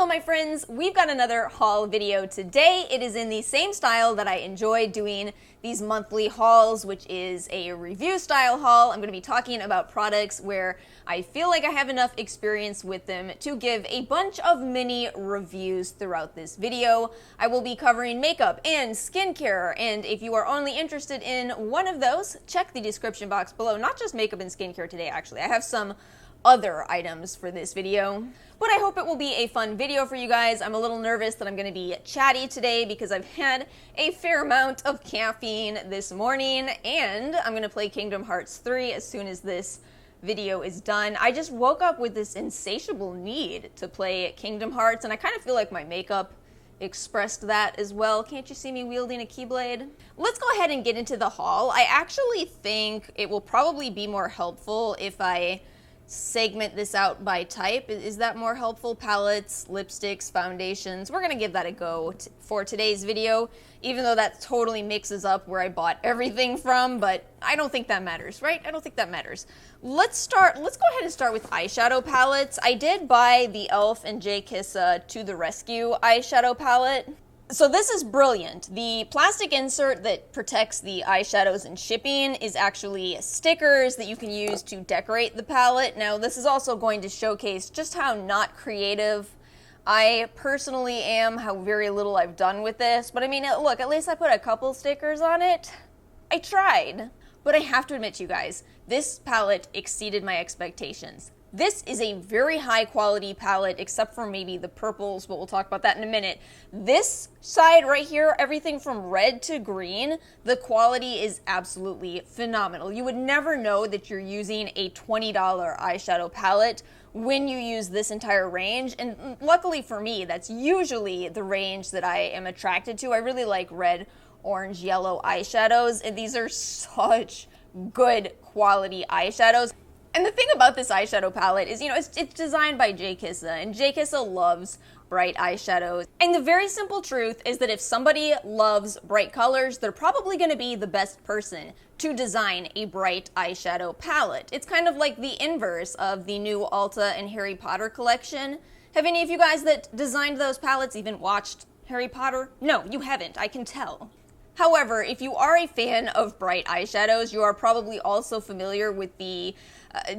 Hello my friends, we've got another haul video today. It is in the same style that I enjoy doing these monthly hauls, which is a review style haul. I'm going to be talking about products where I feel like I have enough experience with them to give a bunch of mini reviews throughout this video. I will be covering makeup and skincare, and if you are only interested in one of those, check the description box below. Not just makeup and skincare today, actually. I have some other items for this video, but I hope it will be a fun video for you guys. I'm a little nervous that I'm going to be chatty today because I've had a fair amount of caffeine this morning, and I'm going to play Kingdom Hearts 3 as soon as this video is done. I just woke up with this insatiable need to play Kingdom Hearts, and I kind of feel like my makeup expressed that as well. Can't you see me wielding a keyblade? Let's go ahead and get into the haul. I actually think it will probably be more helpful if I segment this out by type. Is that more helpful? Palettes, lipsticks, foundations. We're gonna give that a go for today's video, even though that totally mixes up where I bought everything from, but I don't think that matters, right? I don't think that matters. Let's go ahead and start with eyeshadow palettes. I did buy the e.l.f. and J. Kissa To The Rescue eyeshadow palette. So this is brilliant. The plastic insert that protects the eyeshadows and shipping is actually stickers that you can use to decorate the palette. Now this is also going to showcase just how not creative I personally am, how very little I've done with this. But I mean, look, at least I put a couple stickers on it. I tried. But I have to admit to you guys, this palette exceeded my expectations. This is a very high quality palette, except for maybe the purples, but we'll talk about that in a minute. This side right here, everything from red to green, the quality is absolutely phenomenal. You would never know that you're using a $20 eyeshadow palette when you use this entire range, and luckily for me, that's usually the range that I am attracted to. I really like red, orange, yellow eyeshadows, and these are such good quality eyeshadows. And the thing about this eyeshadow palette is, you know, it's designed by J. Kissa, and J. Kissa loves bright eyeshadows. And the very simple truth is that if somebody loves bright colors, they're probably going to be the best person to design a bright eyeshadow palette. It's kind of like the inverse of the new Ulta and Harry Potter collection. Have any of you guys that designed those palettes even watched Harry Potter? No, you haven't, I can tell. However, if you are a fan of bright eyeshadows, you are probably also familiar with the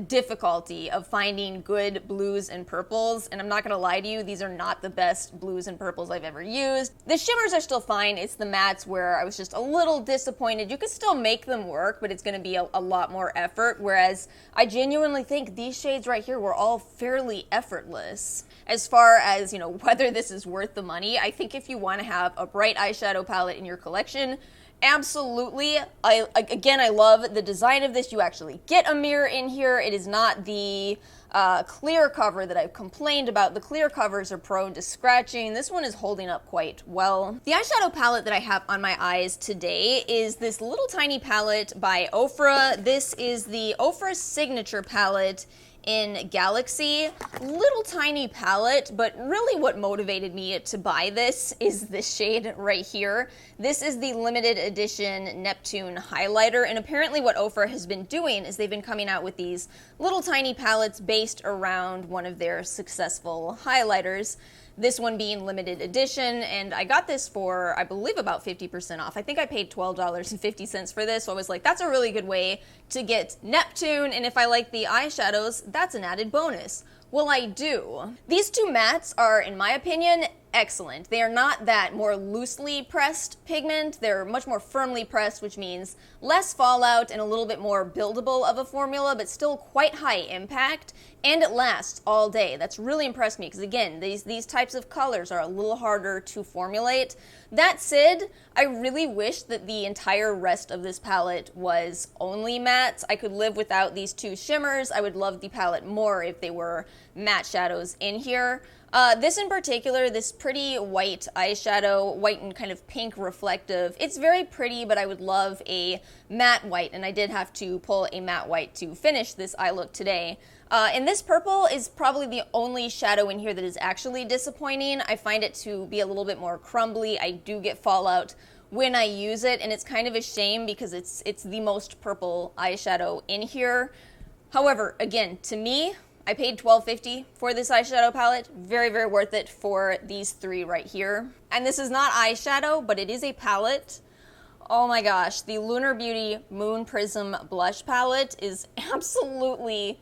difficulty of finding good blues and purples, and I'm not gonna lie to you, these are not the best blues and purples I've ever used. The shimmers are still fine. It's the mattes where I was just a little disappointed. You could still make them work, but it's gonna be a lot more effort, whereas I genuinely think these shades right here were all fairly effortless. As far as, you know, whether this is worth the money, I think if you want to have a bright eyeshadow palette in your collection, absolutely. I love the design of this. You actually get a mirror in here. It is not the clear cover that I've complained about. The clear covers are prone to scratching. This one is holding up quite well. The eyeshadow palette that I have on my eyes today is this little tiny palette by Ofra. This is the Ofra Signature palette in Galaxy. Little tiny palette, but really what motivated me to buy this is this shade right here. This is the limited edition Neptune highlighter, and apparently what Ofra has been doing is they've been coming out with these little tiny palettes based around one of their successful highlighters. This one being limited edition, and I got this for, I believe, about 50% off. I think I paid $12.50 for this, so I was like, that's a really good way to get Neptune, and if I like the eyeshadows, that's an added bonus. Well, I do. These two mattes are, in my opinion, excellent. They are not that more loosely pressed pigment. They're much more firmly pressed, which means less fallout and a little bit more buildable of a formula, but still quite high impact, and it lasts all day. That's really impressed me because, again, these types of colors are a little harder to formulate. That said, I really wish that the entire rest of this palette was only mattes. I could live without these two shimmers. I would love the palette more if they were matte shadows in here. This in particular, this pretty white eyeshadow, white and kind of pink reflective, it's very pretty, but I would love a matte white, and I did have to pull a matte white to finish this eye look today. And this purple is probably the only shadow in here that is actually disappointing. I find it to be a little bit more crumbly. I do get fallout when I use it, and it's kind of a shame because it's the most purple eyeshadow in here. However, again, to me, I paid $12.50 for this eyeshadow palette. Very, very worth it for these three right here. And this is not eyeshadow, but it is a palette. Oh my gosh, the Lunar Beauty Moon Prism Blush Palette is absolutely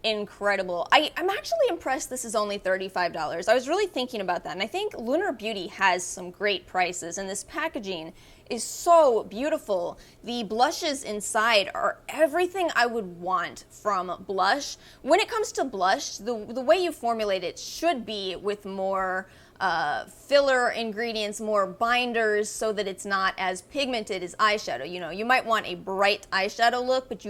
incredible. I'm actually impressed this is only $35. I was really thinking about that, and I think Lunar Beauty has some great prices, and this packaging is so beautiful. The blushes inside are everything I would want from blush. When it comes to blush, the way you formulate it should be with more filler ingredients, more binders, so that it's not as pigmented as eyeshadow. You know, you might want a bright eyeshadow look, but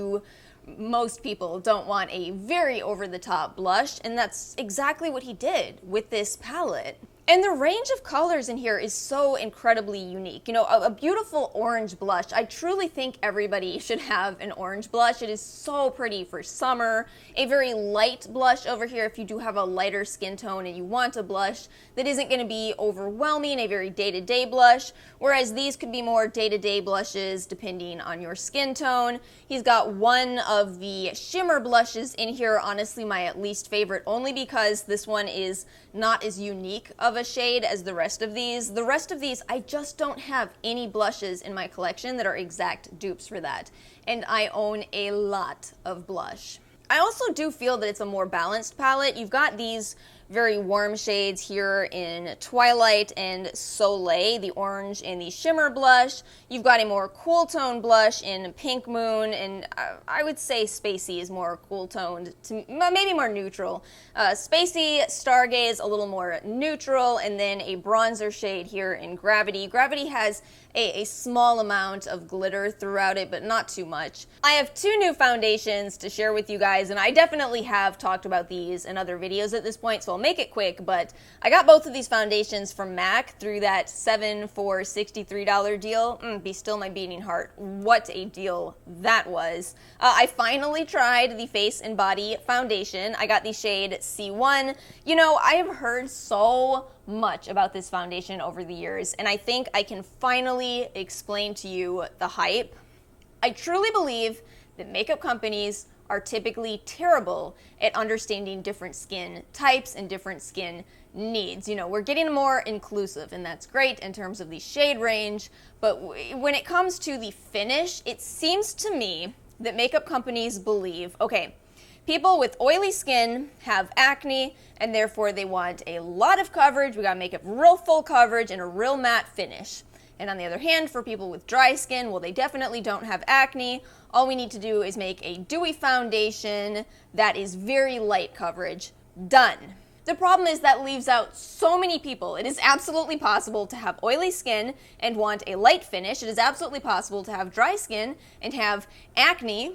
most people don't want a very over-the-top blush, and that's exactly what he did with this palette. And the range of colors in here is so incredibly unique. You know, a beautiful orange blush. I truly think everybody should have an orange blush. It is so pretty for summer. A very light blush over here if you do have a lighter skin tone and you want a blush that isn't going to be overwhelming, a very day-to-day blush, whereas these could be more day-to-day blushes depending on your skin tone. He's got one of the shimmer blushes in here, honestly my least favorite, only because this one is not as unique of a shade as the rest of these. The rest of these, I just don't have any blushes in my collection that are exact dupes for that. And I own a lot of blush. I also do feel that it's a more balanced palette. You've got these very warm shades here in Twilight and Soleil, the orange and the shimmer blush. You've got a more cool tone blush in Pink Moon, and I would say Spacey is more cool toned, maybe more neutral. Spacey, Stargaze, a little more neutral, and then a bronzer shade here in Gravity. Gravity has a small amount of glitter throughout it, but not too much. I have two new foundations to share with you guys, and I definitely have talked about these in other videos at this point, so I'll make it quick, but I got both of these foundations from MAC through that 7 for $63 deal. Be still my beating heart. What a deal that was. I finally tried the Face and Body foundation. I got the shade C1. You know, I have heard so much about this foundation over the years, and I think I can finally explain to you the hype. I truly believe that makeup companies are typically terrible at understanding different skin types and different skin needs. You know, we're getting more inclusive, and that's great in terms of the shade range, but when it comes to the finish, it seems to me that makeup companies believe, okay, people with oily skin have acne, and therefore they want a lot of coverage. We gotta make it real full coverage and a real matte finish. And on the other hand, for people with dry skin, well, they definitely don't have acne. All we need to do is make a dewy foundation that is very light coverage. Done. The problem is that leaves out so many people. It is absolutely possible to have oily skin and want a light finish. It is absolutely possible to have dry skin and have acne.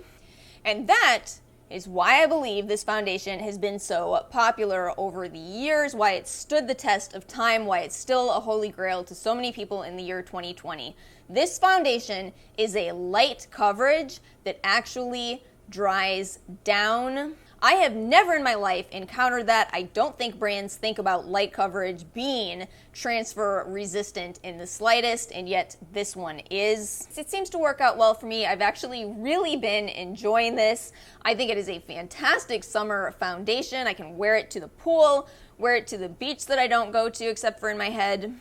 And that is why I believe this foundation has been so popular over the years, why it stood the test of time, why it's still a holy grail to so many people in the year 2020. This foundation is a light coverage that actually dries down. I have never in my life encountered that. I don't think brands think about light coverage being transfer resistant in the slightest, and yet this one is. It seems to work out well for me. I've actually really been enjoying this. I think it is a fantastic summer foundation. I can wear it to the pool, wear it to the beach that I don't go to except for in my head.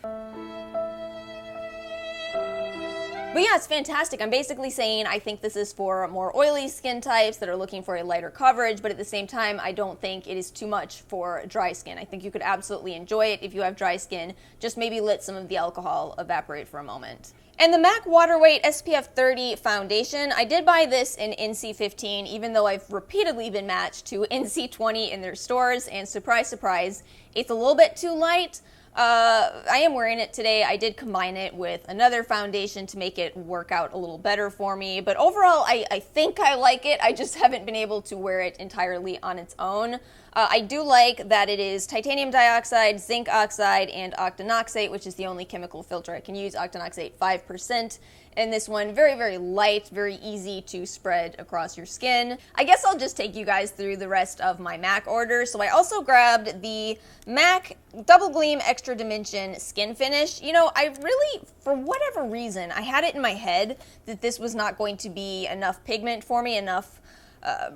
But yeah, it's fantastic. I'm basically saying I think this is for more oily skin types that are looking for a lighter coverage, but at the same time, I don't think it is too much for dry skin. I think you could absolutely enjoy it if you have dry skin. Just maybe let some of the alcohol evaporate for a moment. And the MAC Waterweight SPF 30 foundation, I did buy this in NC15, even though I've repeatedly been matched to NC20 in their stores, and surprise, surprise, it's a little bit too light. I am wearing it today. I did combine it with another foundation to make it work out a little better for me, but overall I think I like it. I just haven't been able to wear it entirely on its own. I do like that it is titanium dioxide, zinc oxide, and octinoxate, which is the only chemical filter I can use, octinoxate 5%. And this one, very, very light, very easy to spread across your skin. I guess I'll just take you guys through the rest of my MAC order. So I also grabbed the MAC Double Gleam Extra Dimension Skin Finish. You know, I really, for whatever reason, I had it in my head that this was not going to be enough pigment for me, enough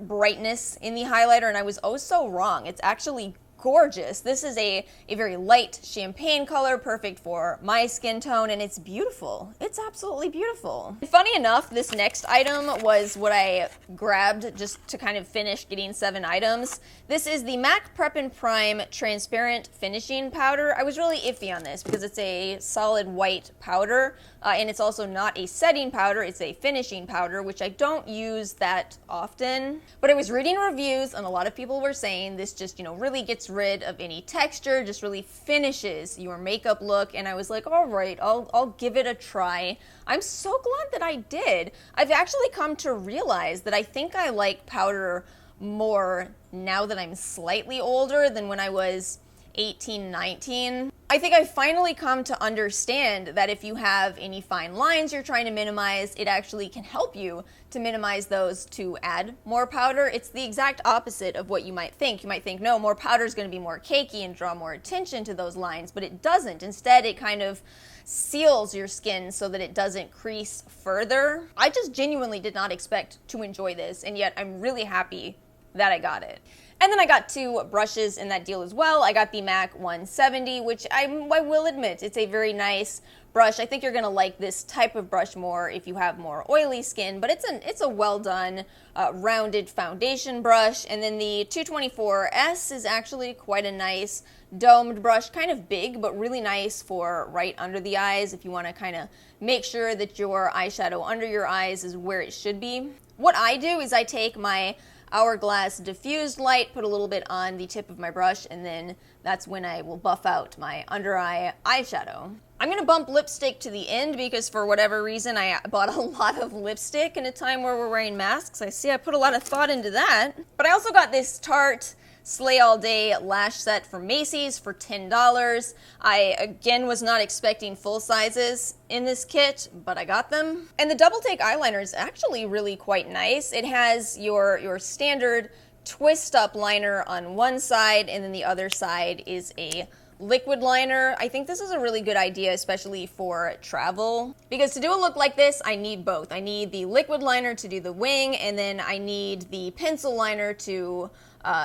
brightness in the highlighter, and I was oh so wrong. It's actually gorgeous. This is a very light champagne color, perfect for my skin tone, and it's beautiful. It's absolutely beautiful. Funny enough, this next item was what I grabbed just to kind of finish getting 7 items. This is the MAC Prep and Prime Transparent Finishing Powder. I was really iffy on this because it's a solid white powder, and it's also not a setting powder, it's a finishing powder, which I don't use that often. But I was reading reviews, and a lot of people were saying this just, really gets rid of any texture, just really finishes your makeup look, and I was like, all right, I'll give it a try. I'm so glad that I did. I've actually come to realize that I think I like powder more now that I'm slightly older than when I was 18, 19. I think I've finally come to understand that if you have any fine lines you're trying to minimize, it actually can help you to minimize those to add more powder. It's the exact opposite of what you might think. You might think, no, more powder is going to be more cakey and draw more attention to those lines, but it doesn't. Instead, it kind of seals your skin so that it doesn't crease further. I just genuinely did not expect to enjoy this, and yet I'm really happy that I got it. And then I got 2 brushes in that deal as well. I got the MAC 170, which I will admit, it's a very nice brush. I think you're gonna like this type of brush more if you have more oily skin, but it's a well done, rounded foundation brush. And then the 224S is actually quite a nice domed brush, kind of big, but really nice for right under the eyes if you wanna kind of make sure that your eyeshadow under your eyes is where it should be. What I do is I take my Hourglass diffused light, put a little bit on the tip of my brush, and then that's when I will buff out my under eye eyeshadow. I'm gonna bump lipstick to the end because for whatever reason I bought a lot of lipstick in a time where we're wearing masks. I see I put a lot of thought into that. But I also got this Tarte Slay All Day lash set from Macy's for $10. I, again, was not expecting full sizes in this kit, but I got them. And the double take eyeliner is actually really quite nice. It has your standard twist up liner on one side, and then the other side is a liquid liner. I think this is a really good idea, especially for travel, because to do a look like this, I need both. I need the liquid liner to do the wing, and then I need the pencil liner to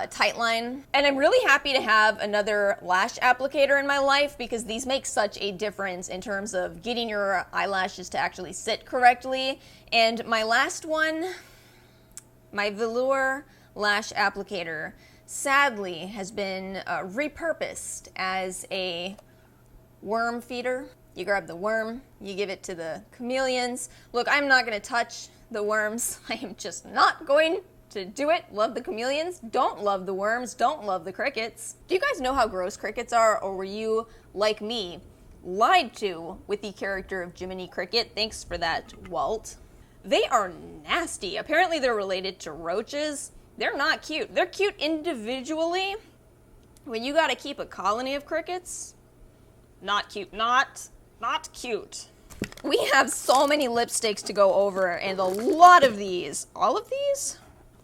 tight line. And I'm really happy to have another lash applicator in my life because these make such a difference in terms of getting your eyelashes to actually sit correctly. And my last one, my velour lash applicator, sadly has been repurposed as a worm feeder. You grab the worm, you give it to the chameleons. Look, I'm not going to touch the worms. I am just not going to do it. Love the chameleons, don't love the worms, don't love the crickets. Do you guys know how gross crickets are, or were you, like me, lied to with the character of Jiminy Cricket? Thanks for that, Walt. They are nasty. Apparently they're related to roaches. They're not cute. They're cute individually. When you gotta keep a colony of crickets, not cute. Not cute. We have so many lipsticks to go over, and a lot of these, all of these?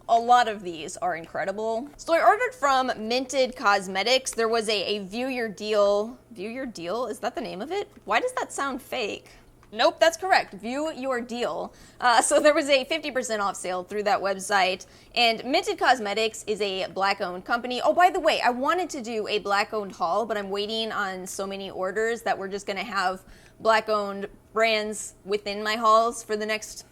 A lot of these are incredible. So I ordered from Minted Cosmetics. There was a View Your Deal. View Your Deal? Is that the name of it? Why does that sound fake? Nope, that's correct. View Your Deal. So there was a 50% off sale through that website. And Minted Cosmetics is a Black-owned company. Oh, by the way, I wanted to do a Black-owned haul, but I'm waiting on so many orders that we're just going to have Black-owned brands within my hauls for the next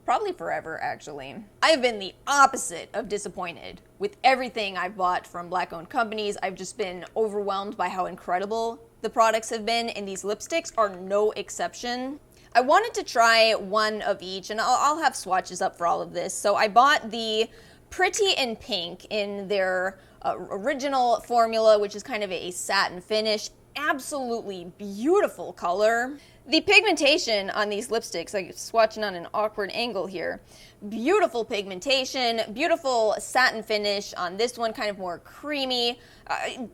probably forever, actually. I have been the opposite of disappointed with everything I've bought from Black-owned companies. I've just been overwhelmed by how incredible the products have been, and these lipsticks are no exception. I wanted to try one of each, and I'll have swatches up for all of this. So I bought the Pretty in Pink in their original formula, which is kind of a satin finish. Absolutely beautiful color. The pigmentation on these lipsticks, I'm swatching on an awkward angle here. Beautiful pigmentation, beautiful satin finish on this one, kind of more creamy.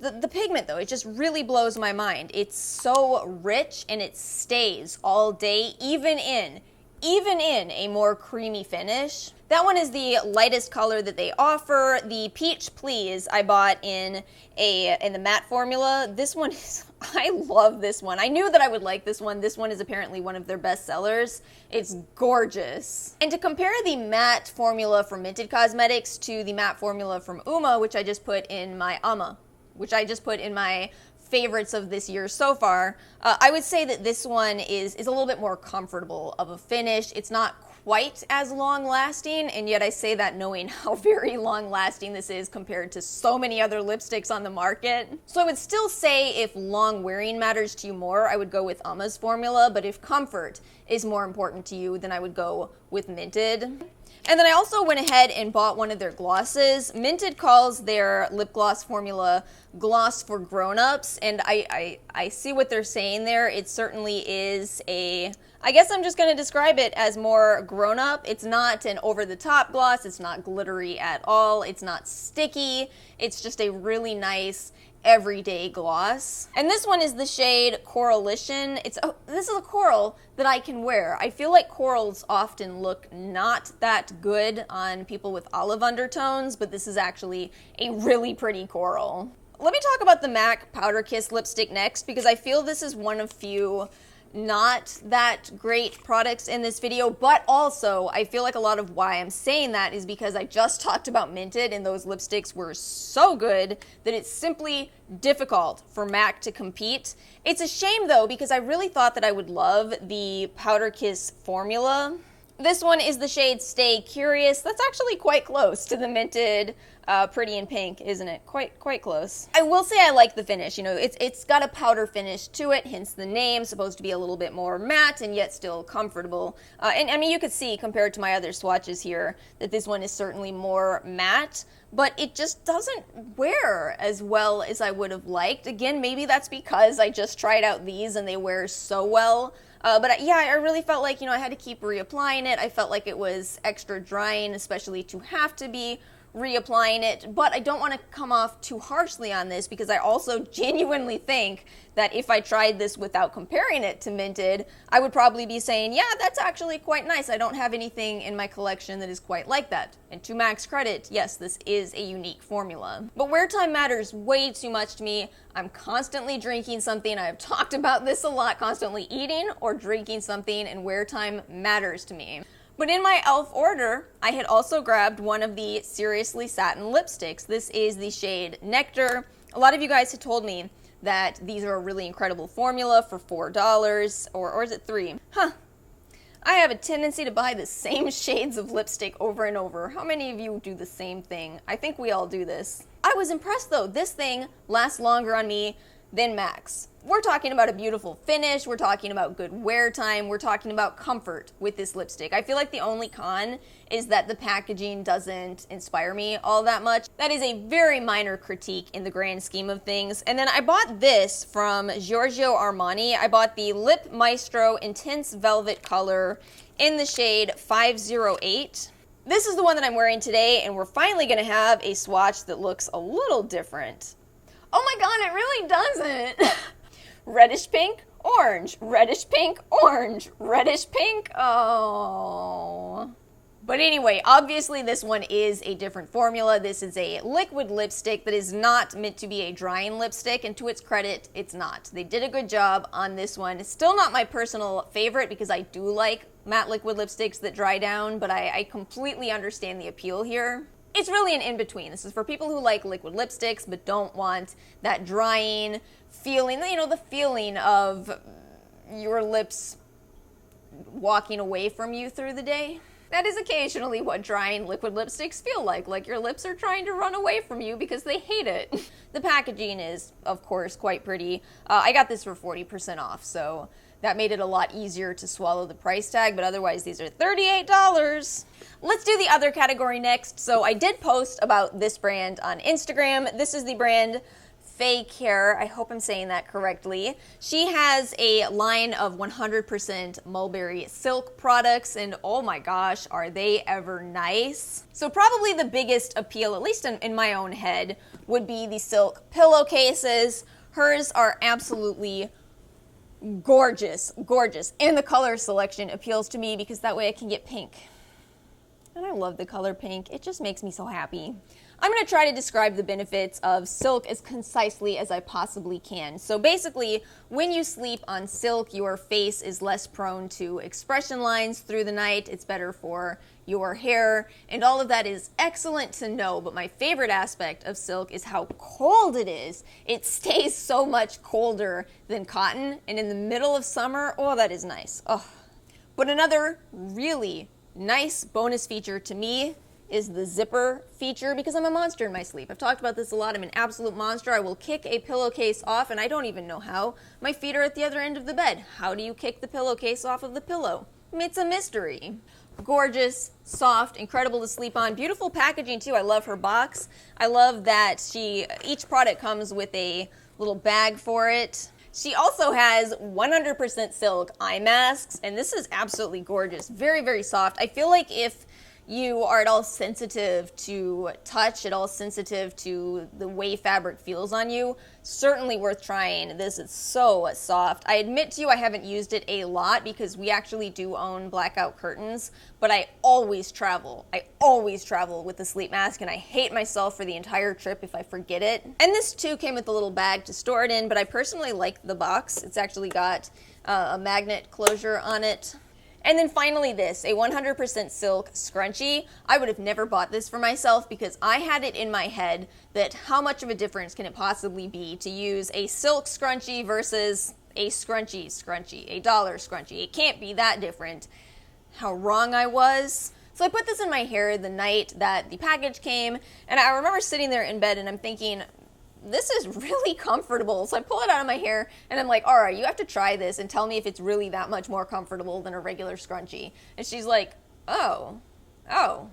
The pigment though, it just really blows my mind. It's so rich and it stays all day, even in even in a more creamy finish. That one is the lightest color that they offer. The Peach Please I bought in the matte formula. This one is, I love this one. I knew that I would like this one. This one is apparently one of their best sellers. It's gorgeous. And to compare the matte formula from Minted Cosmetics to the matte formula from Uoma, which I just put in my favorites of this year so far, I would say that this one is a little bit more comfortable of a finish. It's not quite as long lasting, and yet I say that knowing how very long lasting this is compared to so many other lipsticks on the market. So I would still say if long wearing matters to you more, I would go with Uoma's formula, but if comfort is more important to you, then I would go with Minted. And then I also went ahead and bought one of their glosses. Minted calls their lip gloss formula gloss for grown-ups, and I see what they're saying there. It certainly is I guess I'm just going to describe it as more grown-up. It's not an over-the-top gloss. It's not glittery at all. It's not sticky. It's just a really nice everyday gloss. And this one is the shade Coralition. This is a coral that I can wear. I feel like corals often look not that good on people with olive undertones, but this is actually a really pretty coral. Let me talk about the MAC Powder Kiss lipstick next, because I feel this is one of few not that great products in this video, but also I feel like a lot of why I'm saying that is because I just talked about Minted and those lipsticks were so good that it's simply difficult for MAC to compete. It's a shame though, because I really thought that I would love the Powder Kiss formula. This one is the shade Stay Curious. That's actually quite close to the Minted Pretty in Pink, isn't it? Quite close. I will say I like the finish. You know, it's got a powder finish to it, hence the name. Supposed to be a little bit more matte and yet still comfortable. And I mean, you could see compared to my other swatches here that this one is certainly more matte, but it just doesn't wear as well as I would have liked. Again, maybe that's because I just tried out these and they wear so well. But yeah, I really felt like, you know, I had to keep reapplying it. I felt like it was extra drying, especially to have to be reapplying it, but I don't want to come off too harshly on this because I also genuinely think that if I tried this without comparing it to Minted, I would probably be saying, yeah, that's actually quite nice. I don't have anything in my collection that is quite like that. And to MAC's credit, yes, this is a unique formula. But wear time matters way too much to me. I'm constantly drinking something. I have talked about this a lot, constantly eating or drinking something, and wear time matters to me. But in my e.l.f. order, I had also grabbed one of the SRSLY satin lipsticks. This is the shade Nectar. A lot of you guys had told me that these are a really incredible formula for $4, or is it $3? Huh. I have a tendency to buy the same shades of lipstick over and over. How many of you do the same thing? I think we all do this. I was impressed though. This thing lasts longer on me than MAC's. We're talking about a beautiful finish, we're talking about good wear time, we're talking about comfort with this lipstick. I feel like the only con is that the packaging doesn't inspire me all that much. That is a very minor critique in the grand scheme of things. And then I bought this from Giorgio Armani. I bought the Lip Maestro Intense Velvet color in the shade 508. This is the one that I'm wearing today, and we're finally gonna have a swatch that looks a little different. Oh my god, it really doesn't! Reddish pink, orange, reddish pink, orange, reddish pink, oh. But anyway, obviously this one is a different formula. This is a liquid lipstick that is not meant to be a drying lipstick, and to its credit, it's not. They did a good job on this one. It's still not my personal favorite because I do like matte liquid lipsticks that dry down, but I completely understand the appeal here. It's really an in-between. This is for people who like liquid lipsticks but don't want that drying feeling, you know, the feeling of your lips walking away from you through the day. That is occasionally what drying liquid lipsticks feel like your lips are trying to run away from you because they hate it. The packaging is, of course, quite pretty. I got this for 40% off, so that made it a lot easier to swallow the price tag, but otherwise these are $38. Let's do the other category next. So I did post about this brand on Instagram. This is the brand Fake Hair. I hope I'm saying that correctly. She has a line of 100% mulberry silk products, and oh my gosh, are they ever nice. So probably the biggest appeal, at least in my own head, would be the silk pillowcases. Hers are absolutely Gorgeous, gorgeous. And the color selection appeals to me because that way I can get pink. And I love the color pink. It just makes me so happy. I'm going to try to describe the benefits of silk as concisely as I possibly can. So basically, when you sleep on silk, your face is less prone to expression lines through the night. It's better for your hair, and all of that is excellent to know, but my favorite aspect of silk is how cold it is. It stays so much colder than cotton, and in the middle of summer, oh, that is nice. Oh. But another really nice bonus feature to me is the zipper feature, because I'm a monster in my sleep. I've talked about this a lot. I'm an absolute monster. I will kick a pillowcase off, and I don't even know how. My feet are at the other end of the bed. How do you kick the pillowcase off of the pillow? It's a mystery. Gorgeous, soft, incredible to sleep on. Beautiful packaging too. I love her box. I love that each product comes with a little bag for it. She also has 100% silk eye masks, and this is absolutely gorgeous. Very, very soft. I feel like if you are at all sensitive to touch, at all sensitive to the way fabric feels on you, certainly worth trying. This is so soft. I admit to you I haven't used it a lot because we actually do own blackout curtains, but I always travel. I always travel with the sleep mask, and I hate myself for the entire trip if I forget it. And this too came with a little bag to store it in, but I personally like the box. It's actually got a magnet closure on it. And then finally this, a 100% silk scrunchie. I would have never bought this for myself because I had it in my head that how much of a difference can it possibly be to use a silk scrunchie versus a scrunchie, a dollar scrunchie. It can't be that different. How wrong I was. So I put this in my hair the night that the package came, and I remember sitting there in bed and I'm thinking, this is really comfortable. So I pull it out of my hair and I'm like, all right, you have to try this and tell me if it's really that much more comfortable than a regular scrunchie. And she's like, oh,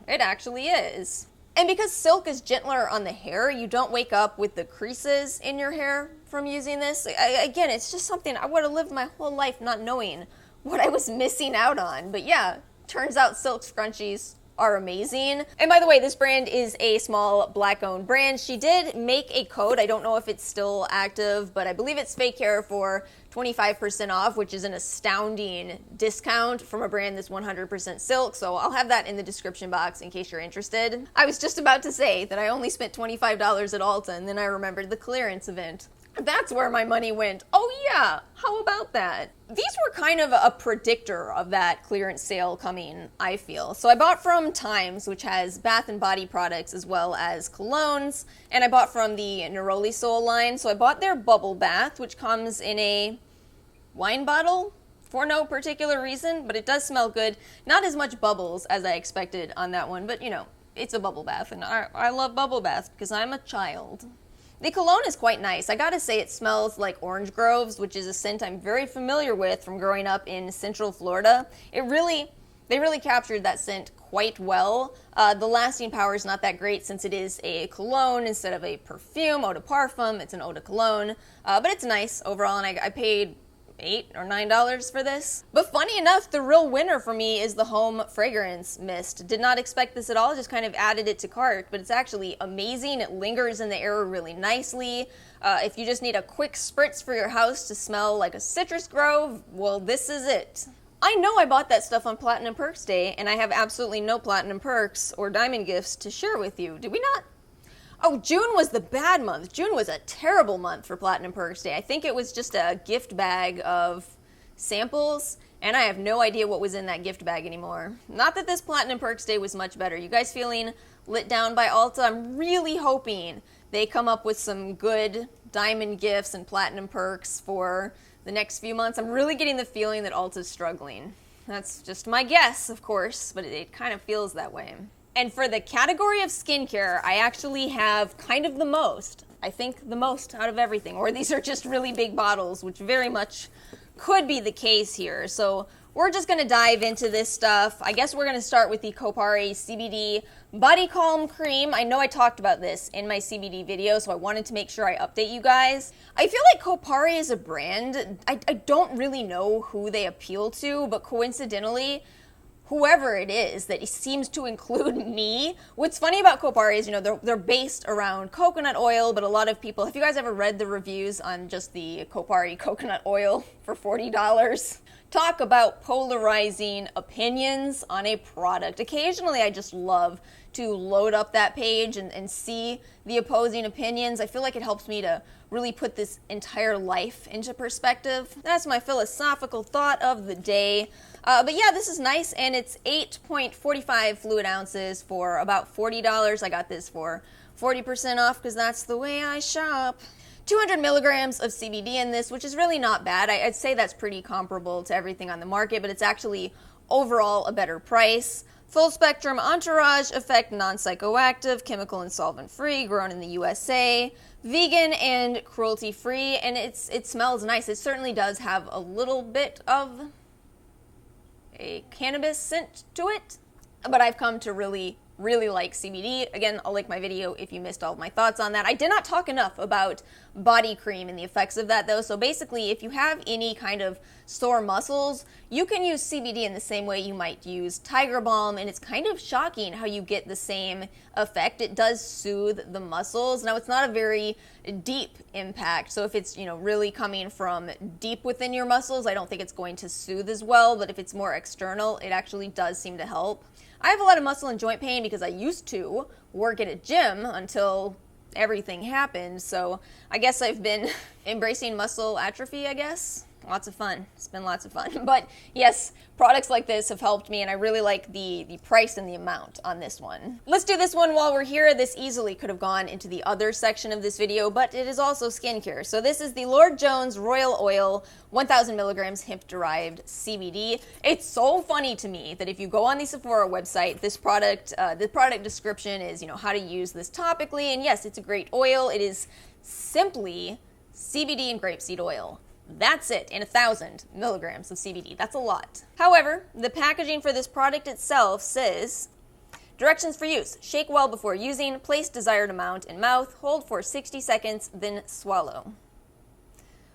it actually is. And because silk is gentler on the hair, you don't wake up with the creases in your hair from using this. Again, it's just something I would have lived my whole life not knowing what I was missing out on. But yeah, turns out silk scrunchies are amazing. And by the way, this brand is a small black-owned brand. She did make a code. I don't know if it's still active, but I believe it's fake hair for 25% off, which is an astounding discount from a brand that's 100% silk. So I'll have that in the description box in case you're interested. I was just about to say that I only spent $25 at Ulta, and then I remembered the clearance event. That's where my money went. Oh yeah, how about that? These were kind of a predictor of that clearance sale coming, I feel. So I bought from Times, which has bath and body products as well as colognes, and I bought from the Neroli Soul line. So I bought their bubble bath, which comes in a wine bottle for no particular reason, but it does smell good. Not as much bubbles as I expected on that one, but you know, it's a bubble bath, and I love bubble baths because I'm a child. The cologne is quite nice. I gotta say it smells like orange groves, which is a scent I'm very familiar with from growing up in Central Florida. They really captured that scent quite well. The lasting power is not that great since it is a cologne instead of a perfume, eau de parfum. It's an eau de cologne, but it's nice overall, and I paid $8 or $9 for this. But funny enough, the real winner for me is the Home Fragrance Mist. Did not expect this at all, just kind of added it to cart, but it's actually amazing. It lingers in the air really nicely. If you just need a quick spritz for your house to smell like a citrus grove, well, this is it. I know I bought that stuff on Platinum Perks Day, and I have absolutely no Platinum Perks or Diamond gifts to share with you. Did we not? Oh, June was the bad month. June was a terrible month for Platinum Perks Day. I think it was just a gift bag of samples, and I have no idea what was in that gift bag anymore. Not that this Platinum Perks Day was much better. You guys feeling lit down by Ulta? I'm really hoping they come up with some good diamond gifts and Platinum Perks for the next few months. I'm really getting the feeling that Ulta's struggling. That's just my guess, of course, but it kind of feels that way. And for the category of skincare, I actually have kind of the most. I think the most out of everything. Or these are just really big bottles, which very much could be the case here. So we're just going to dive into this stuff. I guess we're going to start with the Kopari CBD Body Calm Cream. I know I talked about this in my CBD video, so I wanted to make sure I update you guys. I feel like Kopari is a brand. I don't really know who they appeal to, but coincidentally, whoever it is that seems to include me. What's funny about Kopari is, they're based around coconut oil, but a lot of people, have you guys ever read the reviews on just the Kopari coconut oil for $40? Talk about polarizing opinions on a product. Occasionally I just love to load up that page and see the opposing opinions. I feel like it helps me to really put this entire life into perspective. That's my philosophical thought of the day. But yeah, this is nice, and it's 8.45 fluid ounces for about $40. I got this for 40% off because that's the way I shop. 200 milligrams of CBD in this, which is really not bad. I'd say that's pretty comparable to everything on the market, but it's actually overall a better price. Full spectrum entourage effect, non-psychoactive, chemical and solvent free, grown in the USA, vegan and cruelty free, and it smells nice. It certainly does have a little bit of a cannabis scent to it, but I've come to really like CBD. Again, I'll link my video if you missed all of my thoughts on that. I did not talk enough about body cream and the effects of that though. So basically, if you have any kind of sore muscles, you can use CBD in the same way you might use Tiger Balm, and it's kind of shocking how you get the same effect. It does soothe the muscles. Now, it's not a very deep impact, so if it's, really coming from deep within your muscles, I don't think it's going to soothe as well, but if it's more external, it actually does seem to help. I have a lot of muscle and joint pain because I used to work at a gym until everything happened, so I guess I've been embracing muscle atrophy, I guess. Lots of fun. It's been lots of fun. But yes, products like this have helped me, and I really like the price and the amount on this one. Let's do this one while we're here. This easily could have gone into the other section of this video, but it is also skincare. So this is the Lord Jones Royal Oil 1000 milligrams hemp-derived CBD. It's so funny to me that if you go on the Sephora website, this product, the product description is, how to use this topically, and yes, it's a great oil. It is simply CBD and grapeseed oil. That's it, and 1,000 milligrams of CBD. That's a lot. However, the packaging for this product itself says, directions for use: shake well before using, place desired amount in mouth, hold for 60 seconds, then swallow.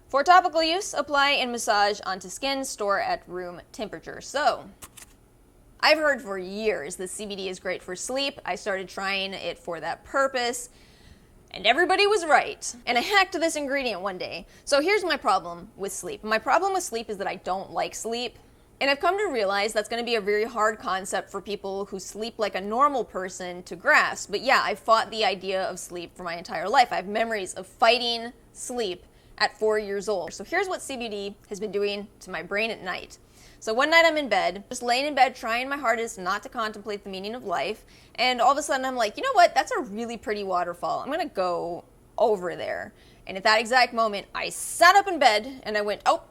For topical use, apply and massage onto skin, store at room temperature. So, I've heard for years that CBD is great for sleep. I started trying it for that purpose, and everybody was right. And I hacked this ingredient one day. So here's my problem with sleep. My problem with sleep is that I don't like sleep. And I've come to realize that's going to be a very hard concept for people who sleep like a normal person to grasp. But yeah, I've fought the idea of sleep for my entire life. I have memories of fighting sleep at 4 years old. So here's what CBD has been doing to my brain at night. So one night I'm in bed, just laying in bed, trying my hardest not to contemplate the meaning of life, and all of a sudden I'm like, you know what, that's a really pretty waterfall. I'm gonna go over there. And at that exact moment, I sat up in bed and I went, oh,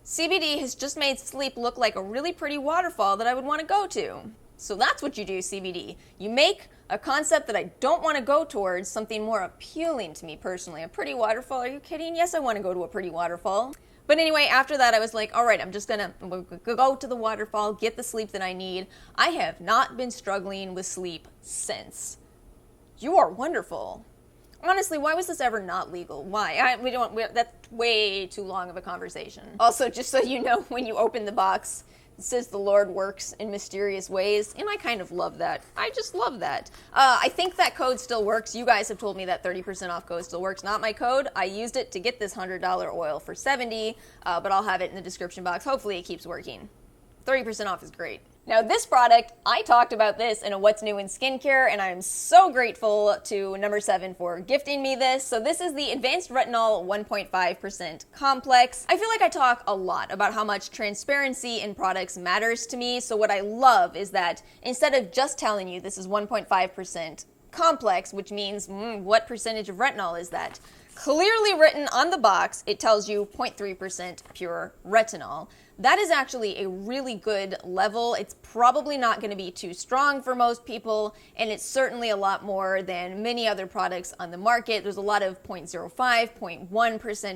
CBD has just made sleep look like a really pretty waterfall that I would want to go to. So that's what you do, CBD. You make a concept that I don't want to go towards something more appealing to me personally. A pretty waterfall, are you kidding? Yes, I want to go to a pretty waterfall. But anyway, after that, I was like, all right, I'm gonna go to the waterfall, get the sleep that I need. I have not been struggling with sleep since. You are wonderful. Honestly, why was this ever not legal? Why? That's way too long of a conversation. Also, just so you know, when you open the box, it says the Lord works in mysterious ways, and I kind of love that. I just love that. I think that code still works. You guys have told me that 30% off code still works. Not my code. I used it to get this $100 oil for $70, but I'll have it in the description box. Hopefully it keeps working. 30% off is great. Now this product, I talked about this in a What's New in Skincare, and I am so grateful to number 7 for gifting me this. So this is the Advanced Retinol 1.5% Complex. I feel like I talk a lot about how much transparency in products matters to me. So what I love is that instead of just telling you this is 1.5% complex, which means what percentage of retinol is that? Clearly written on the box, it tells you 0.3% pure retinol. That is actually a really good level. It's probably not going to be too strong for most people, and it's certainly a lot more than many other products on the market. There's a lot of 0.05, 0.1%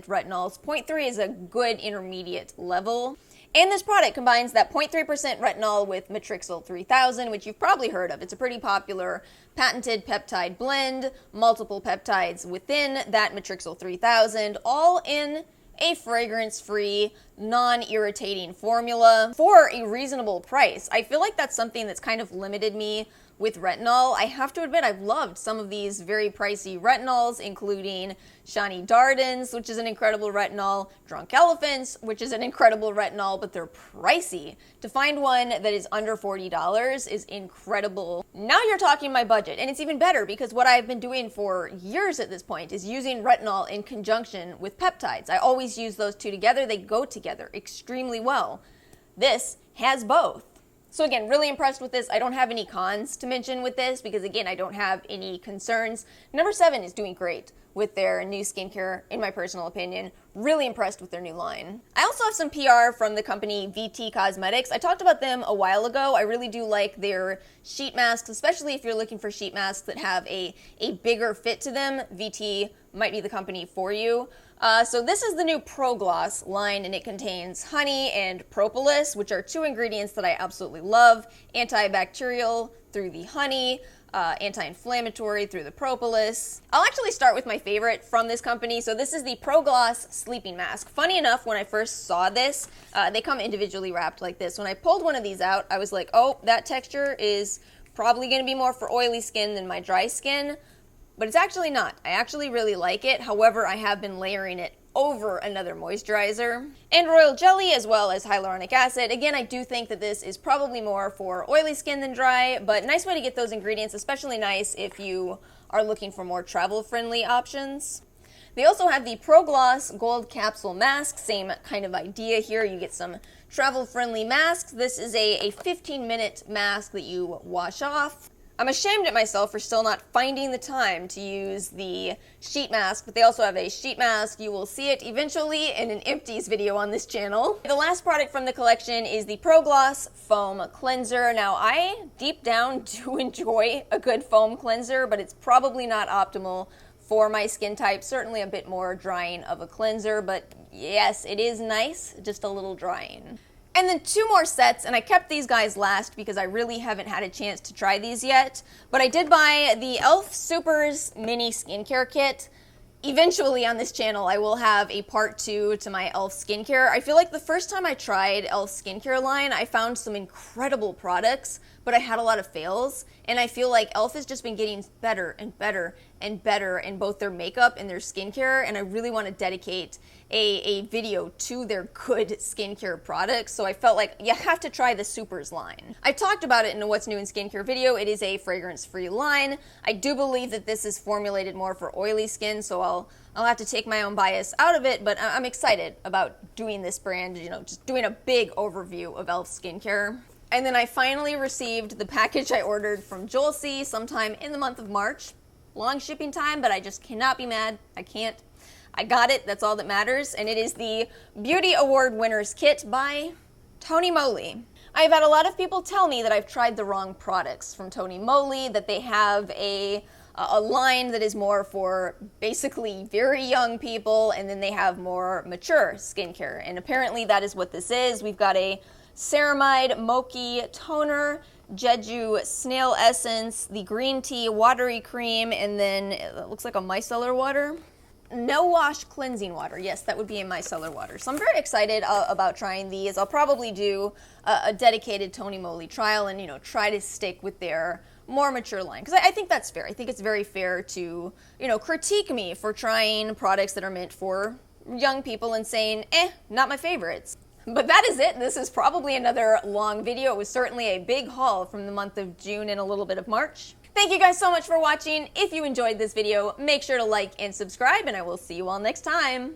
retinols. 0.3 is a good intermediate level. And this product combines that 0.3% retinol with Matrixyl 3000, which you've probably heard of. It's a pretty popular patented peptide blend, multiple peptides within that Matrixyl 3000, all in a fragrance-free, non-irritating formula for a reasonable price. I feel like that's something that's kind of limited me with retinol. I have to admit I've loved some of these very pricey retinols, including Shani Darden's, which is an incredible retinol, Drunk Elephants, which is an incredible retinol, but they're pricey. To find one that is under $40 is incredible. Now you're talking my budget, and it's even better because what I've been doing for years at this point is using retinol in conjunction with peptides. I always use those two together. They go together extremely well. This has both. So again, really impressed with this. I don't have any cons to mention with this because again, I don't have any concerns. Number 7 is doing great with their new skincare, in my personal opinion. Really impressed with their new line. I also have some PR from the company VT Cosmetics. I talked about them a while ago. I really do like their sheet masks, especially if you're looking for sheet masks that have a bigger fit to them. VT might be the company for you. So this is the new Pro Gloss line, and it contains honey and propolis, which are 2 ingredients that I absolutely love. Antibacterial through the honey, anti-inflammatory through the propolis. I'll actually start with my favorite from this company. So this is the Pro Gloss Sleeping Mask. Funny enough, when I first saw this, they come individually wrapped like this. When I pulled one of these out, I was like, oh, that texture is probably going to be more for oily skin than my dry skin. But it's actually not. I actually really like it. However, I have been layering it over another moisturizer and royal jelly as well as hyaluronic acid. Again, I do think that this is probably more for oily skin than dry, but nice way to get those ingredients, especially nice if you are looking for more travel-friendly options. They also have the Pro Gloss Gold Capsule Mask, same kind of idea here. You get some travel-friendly masks. This is a 15-minute mask that you wash off. I'm ashamed at myself for still not finding the time to use the sheet mask, but they also have a sheet mask. You will see it eventually in an empties video on this channel. The last product from the collection is the Pro Gloss Foam Cleanser. Now, I deep down do enjoy a good foam cleanser, but it's probably not optimal for my skin type. Certainly a bit more drying of a cleanser, but yes, it is nice, just a little drying. And then 2 more sets, and I kept these guys last because I really haven't had a chance to try these yet. But I did buy the e.l.f. Supers Mini Skincare Kit. Eventually on this channel, I will have a part 2 to my e.l.f. skincare. I feel like the first time I tried e.l.f. skincare line, I found some incredible products, but I had a lot of fails. And I feel like e.l.f. has just been getting better and better and better in both their makeup and their skincare, and I really want to dedicate a video to their good skincare products, so I felt like you have to try the Supers line. I talked about it in a What's New in Skincare video. It is a fragrance-free line. I do believe that this is formulated more for oily skin, so I'll have to take my own bias out of it, but I'm excited about doing this brand, you know, just doing a big overview of e.l.f. skincare. And then I finally received the package I ordered from Giorgio sometime in the month of March. Long shipping time, but I just cannot be mad. I can't. I got it. That's all that matters. And it is the Beauty Award Winners Kit by Tony Moly. I've had a lot of people tell me that I've tried the wrong products from Tony Moly, that they have a line that is more for basically very young people, and then they have more mature skincare. And apparently that is what this is. We've got a Ceramide Mochi Toner, Jeju Snail Essence, the Green Tea Watery Cream, and then it looks like a micellar water. No wash cleansing water. Yes, that would be a micellar water. So I'm very excited about trying these. I'll probably do a dedicated Tony Moly trial and, you know, try to stick with their more mature line, because I think that's fair. I think it's very fair to, you know, critique me for trying products that are meant for young people and saying, not my favorites. But that is it. This is probably another long video. It was certainly a big haul from the month of June and a little bit of March. Thank you guys so much for watching. If you enjoyed this video, make sure to like and subscribe, and I will see you all next time.